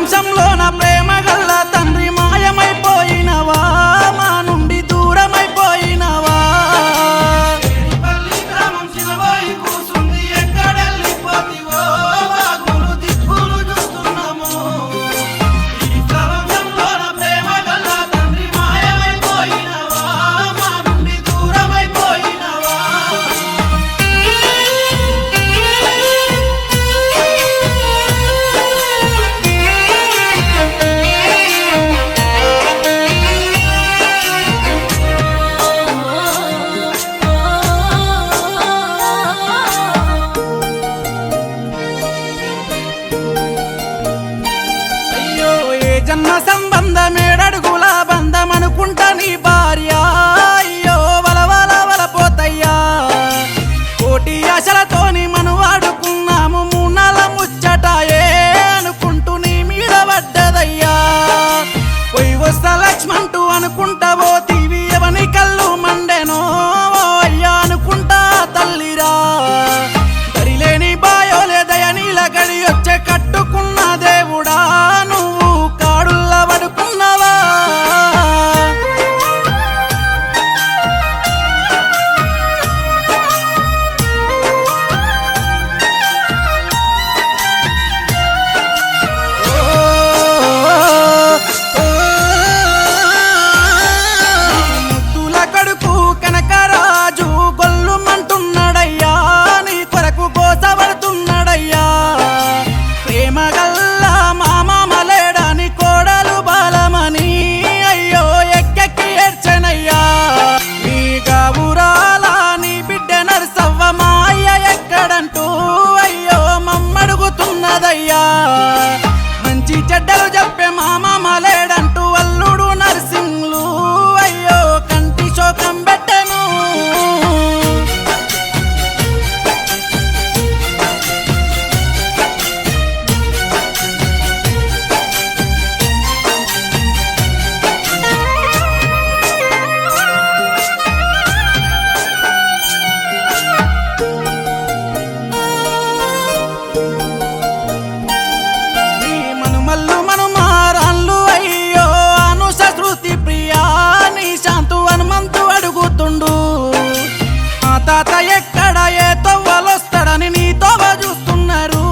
వంశంలోన ప్రేమ గల్ల తండ్రి మాయమైపోయినవా మా నుండి దూరమైపోయినవా జన్మ సంబంధమేడడుగుల బంధమనుకుంటా నీ భార్య అయ్యో వలవల వలపోతయ్యా కోటి ఆశలతోని మనం ఆడుకున్నాము మూనాల ముచ్చటాయే అనుకుంటూ నీ మీద పడ్డదయ్యా పోయి వస్తా లక్ష్మంటూ అనుకుంటా పోతీవి ఎవని కళ్ళు మండెనో అయ్యా అనుకుంటా తల్లిరా దరిలేని బాయోలే దయ నీల గడి వచ్చే కట్టుకున్న దేవుడా నువ్వు పడుకున్నావా ముద్దుల కడుపు కనకరాజు గొల్లుమంటున్నాడయ్యా నీ కొరకు గోసపడుతున్నాడయ్యా ప్రేమ గల్లా మామలేడని కోడలు బాలమని అయ్యో ఎక్కెక్కి ఏడ్చనయ్యా నీ గావురాల నీ బిడ్డ నరసవ్వ మా అయ్య ఎక్కడంటూ అయ్యో మమ్మడుగుతున్నదయ్యా మంచి చెడ్డలు చెప్పే మామలేడంటూ అల్లుడు నరసింహులు అయ్యో కంటి శోకం పెట్టెను తాత ఎక్కడ ఏ తవ్వలొస్తాడని నీ తోవ చూస్తున్నారు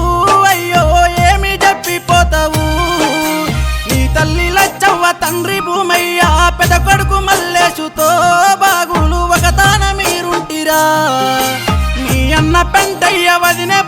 అయ్యో ఏమి చెప్పిపోతావు నీ తల్లి లచ్చవ్వ తండ్రి భూమయ్య పెద్ద కొడుకు మల్లేశుతో బాగులు ఒకతాన మీరుంటిరా నీ అన్న పెంటయ్య వదినే